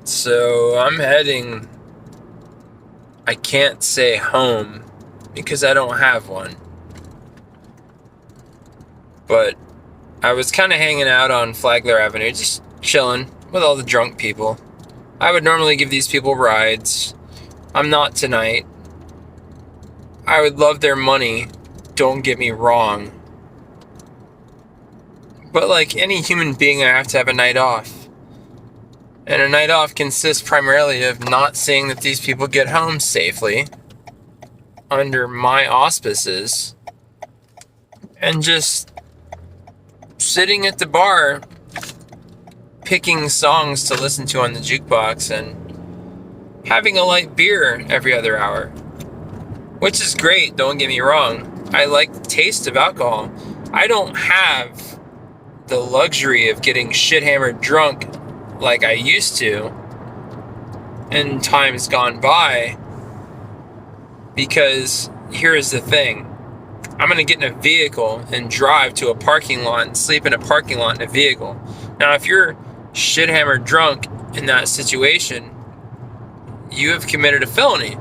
So I'm heading, I can't say home because I don't have one, but I was kind of hanging out on Flagler Avenue, just chilling with all the drunk people. I would normally give these people rides. I'm not tonight. I would love their money, don't get me wrong. But like any human being, I have to have a night off. And a night off consists primarily of not seeing that these people get home safely under my auspices and just sitting at the bar picking songs to listen to on the jukebox and having a light beer every other hour, which is great, don't get me wrong. I like the taste of alcohol. I don't have the luxury of getting shit hammered drunk like I used to in times gone by, because here's the thing. I'm going to get in a vehicle and drive to a parking lot and sleep in a parking lot in a vehicle. Now, if you're shit hammered drunk in that situation, you have committed a felony.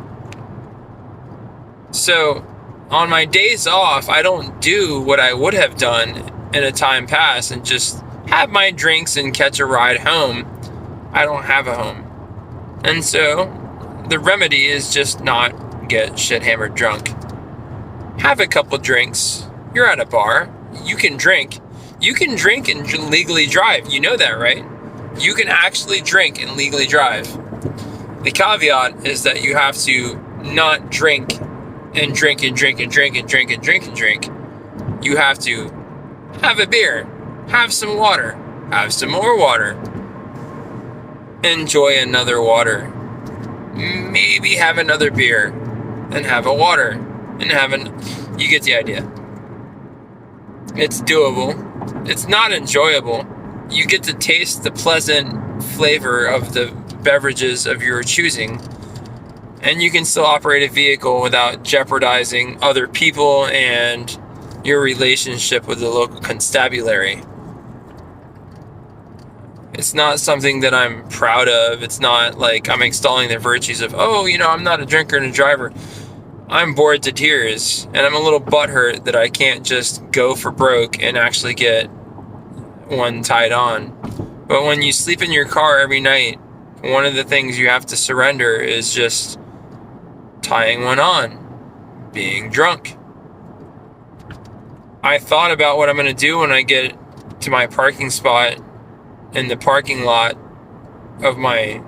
So, on my days off, I don't do what I would have done in a time past and just have my drinks and catch a ride home. I don't have a home. And so, the remedy is just not get shit hammered drunk. Have a couple drinks. You're at a bar. You can drink. You can drink and legally drive. You know that, right? You can actually drink and legally drive. The caveat is that you have to not drink and drink and drink and drink and drink and drink and drink. You have to have a beer, have some water, have some more water, enjoy another water, maybe have another beer, and have a water, and you get the idea. It's doable. It's not enjoyable. You get to taste the pleasant flavor of the beverages of your choosing, and you can still operate a vehicle without jeopardizing other people and your relationship with the local constabulary. It's not something that I'm proud of. It's not like I'm extolling the virtues of, I'm not a drinker and a driver. I'm bored to tears, and I'm a little butthurt that I can't just go for broke and actually get one tied on. But when you sleep in your car every night, one of the things you have to surrender is just tying one on, being drunk. I thought about what I'm going to do when I get to my parking spot in the parking lot of my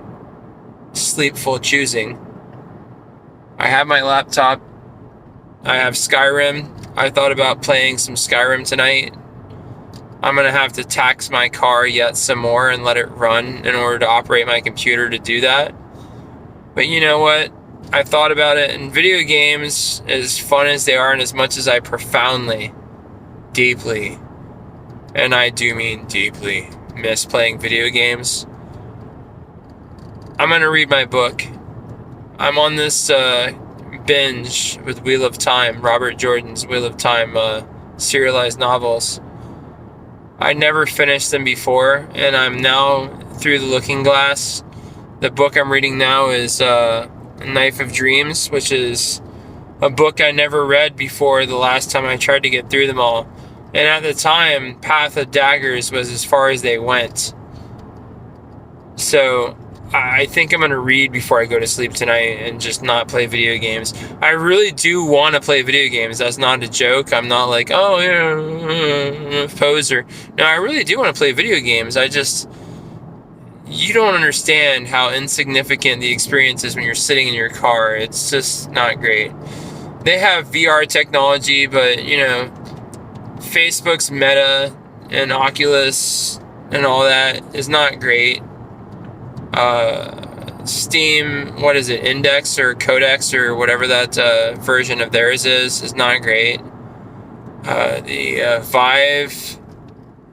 sleepful choosing. I have my laptop. I have Skyrim. I thought about playing some Skyrim tonight. I'm going to have to tax my car yet some more and let it run in order to operate my computer to do that. But you know what? I thought about it, and video games, as fun as they are and as much as I profoundly, deeply, and I do mean deeply, miss playing video games, I'm going to read my book. I'm on this binge with Wheel of Time, Robert Jordan's Wheel of Time serialized novels. I never finished them before, and I'm now through the Looking Glass. The book I'm reading now is Knife of Dreams, which is a book I never read before the last time I tried to get through them all. And at the time, Path of Daggers was as far as they went. So I think I'm going to read before I go to sleep tonight and just not play video games. I really do want to play video games. That's not a joke. I'm not like, poser. No, I really do want to play video games. You don't understand how insignificant the experience is when you're sitting in your car. It's just not great. They have VR technology, but, Facebook's Meta and Oculus and all that is not great. Steam, what is it, Index or Codex or whatever that version of theirs is not great. The Vive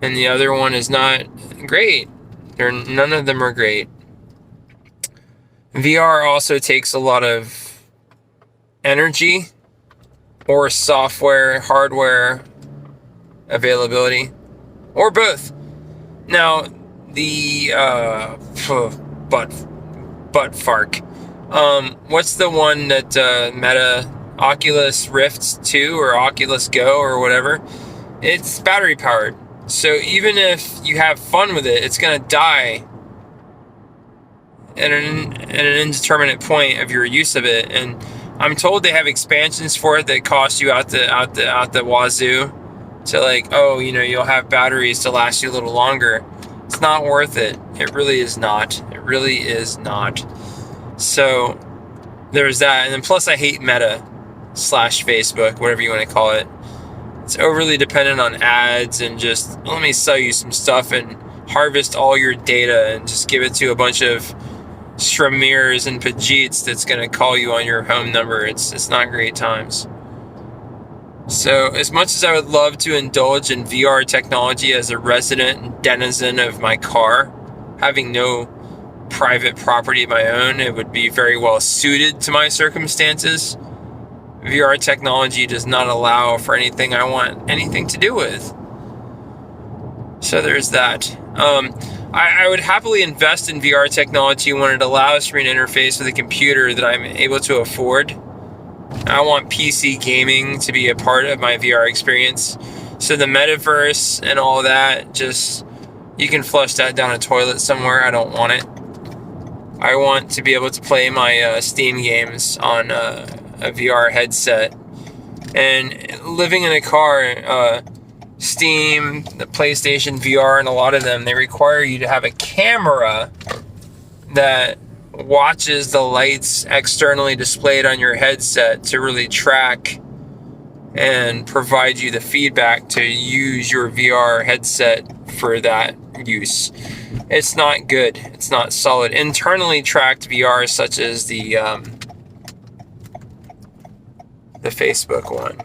and the other one is not great. None of them are great. VR also takes a lot of energy or software, hardware availability, or both. Now, the butt butt fark. What's the one that Meta Oculus Rift 2 or Oculus Go or whatever? It's battery powered. So even if you have fun with it, it's gonna die at an indeterminate point of your use of it. And I'm told they have expansions for it that cost you out the wazoo to like, oh, you'll have batteries to last you a little longer. It's not worth it. It really is not. It really is not. So there's that. And then plus I hate Meta / Facebook, whatever you want to call it. It's overly dependent on ads and just let me sell you some stuff and harvest all your data and just give it to a bunch of Shramirs and Pajeets that's going to call you on your home number. It's not great times. So as much as I would love to indulge in VR technology as a resident denizen of my car, having no private property of my own, it would be very well suited to my circumstances. VR technology does not allow for anything I want anything to do with. So there's that. I would happily invest in VR technology when it allows for an interface with a computer that I'm able to afford. I want PC gaming to be a part of my VR experience. So the metaverse and all that, just, you can flush that down a toilet somewhere. I don't want it. I want to be able to play my Steam games on a VR headset. And living in a car, Steam, the PlayStation VR, and a lot of them, they require you to have a camera that watches the lights externally displayed on your headset to really track and provide you the feedback to use your VR headset for that use. It's not good. It's not solid. Internally tracked VR, such as the Facebook one,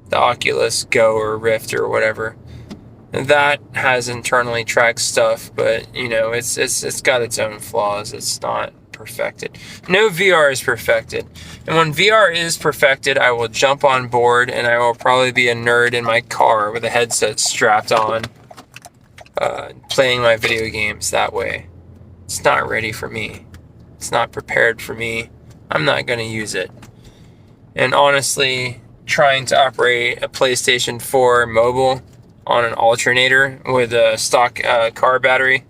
the Oculus Go or Rift or whatever, that has internally tracked stuff, but it's got its own flaws. It's not perfected. No VR is perfected. And when VR is perfected, I will jump on board and I will probably be a nerd in my car with a headset strapped on, playing my video games that way. It's not ready for me. It's not prepared for me. I'm not going to use it. And honestly, trying to operate a PlayStation 4 mobile on an alternator with a stock car battery,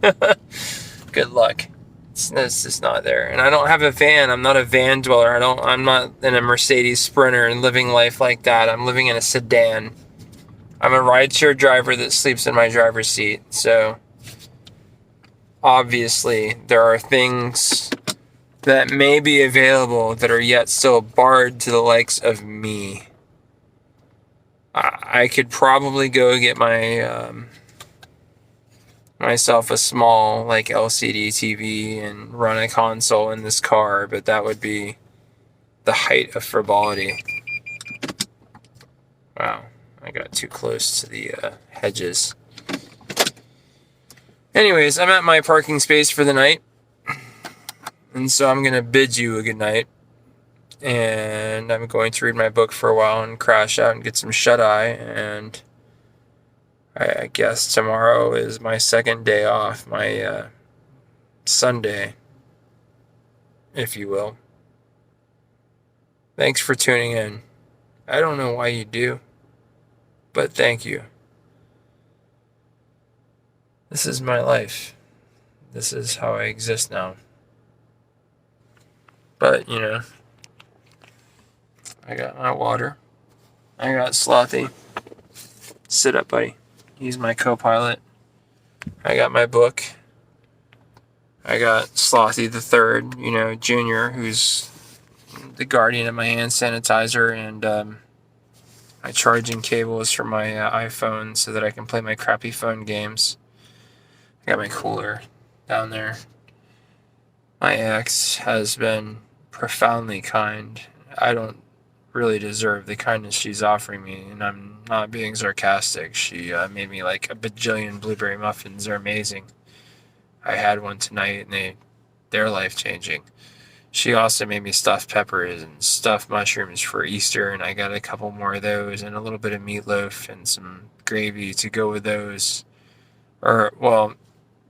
good luck. It's just not there. And I don't have a van. I'm not a van dweller. I'm not in a Mercedes Sprinter and living life like that. I'm living in a sedan. I'm a rideshare driver that sleeps in my driver's seat. So obviously there are things that may be available that are yet still barred to the likes of me. I could probably go get myself a small LCD TV and run a console in this car, but that would be the height of frivolity. Wow, I got too close to the hedges. Anyways, I'm at my parking space for the night, and so I'm going to bid you a good night. And I'm going to read my book for a while and crash out and get some shut-eye. And I guess tomorrow is my second day off, my Sunday, if you will. Thanks for tuning in. I don't know why you do, but thank you. This is my life. This is how I exist now. But, I got my water. I got Slothy. Sit up, buddy. He's my co-pilot. I got my book. I got Slothy the Third, Junior, who's the guardian of my hand sanitizer, and my charging cables for my iPhone so that I can play my crappy phone games. I got my cooler down there. My ex has been profoundly kind. I don't really deserve the kindness she's offering me, and I'm not being sarcastic. She made me like a bajillion blueberry muffins. They're amazing. I had one tonight, and they're life-changing. She also made me stuffed peppers and stuffed mushrooms for Easter, and I got a couple more of those, and a little bit of meatloaf and some gravy to go with those. Or, well,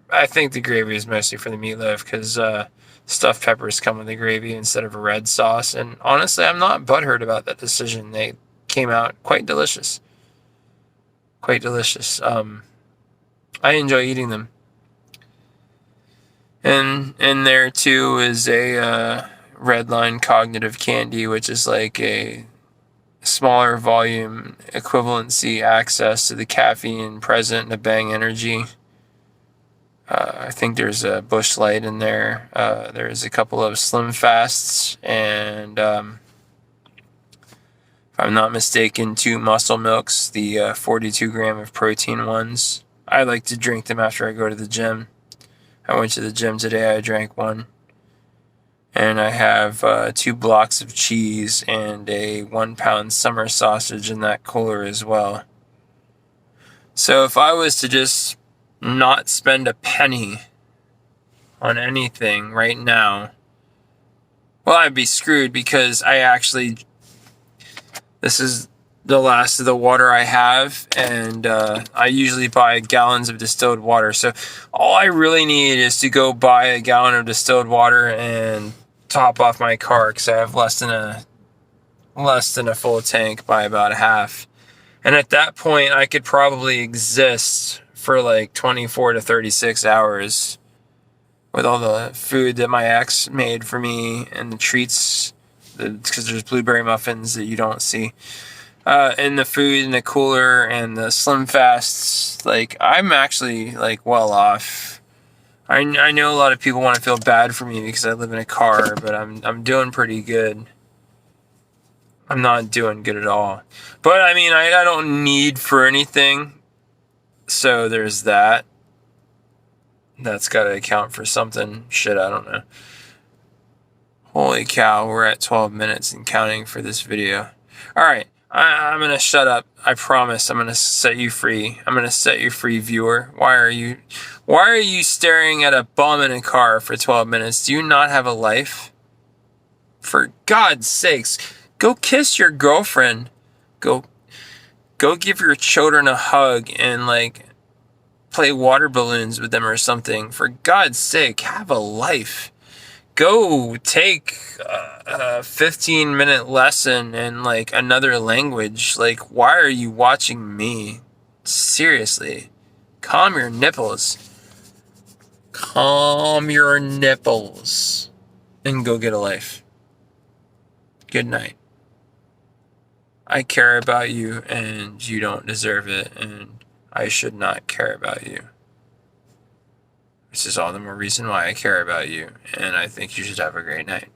I think the gravy is mostly for the meatloaf because stuffed peppers come with the gravy instead of a red sauce. And honestly, I'm not butthurt about that decision. They came out quite delicious. Quite delicious. I enjoy eating them. And in there too is a red line cognitive candy, which is like a smaller volume equivalency access to the caffeine present in a Bang Energy. I think there's a Busch Light in there. There's a couple of Slim Fasts, and if I'm not mistaken, 2 Muscle Milks, the 42 gram of protein ones. I like to drink them after I go to the gym. I went to the gym today, I drank one. And I have 2 blocks of cheese and a 1-pound summer sausage in that cooler as well. So if I was to just not spend a penny on anything right now, well, I'd be screwed because this is the last of the water I have, and I usually buy gallons of distilled water. So all I really need is to go buy a gallon of distilled water and top off my car because I have less than a full tank by about half. And at that point, I could probably exist for like 24 to 36 hours with all the food that my ex made for me and the treats, because there's blueberry muffins that you don't see. And the food in the cooler and the Slim Fasts, like I'm actually like well off. I know a lot of people want to feel bad for me because I live in a car, but I'm doing pretty good. I'm not doing good at all. But I mean, I don't need for anything. So there's that. That's got to account for something. Shit, I don't know. Holy cow, we're at 12 minutes and counting for this video. All right, I'm going to shut up. I promise I'm going to set you free. I'm going to set you free, viewer. Why are you staring at a bum in a car for 12 minutes? Do you not have a life? For God's sakes, go kiss your girlfriend. Go give your children a hug and like play water balloons with them or something. For God's sake, have a life. Go take a 15-minute lesson in like another language. Like, why are you watching me? Seriously. Calm your nipples. Calm your nipples. And go get a life. Good night. I care about you and you don't deserve it, and I should not care about you. This is all the more reason why I care about you, and I think you should have a great night.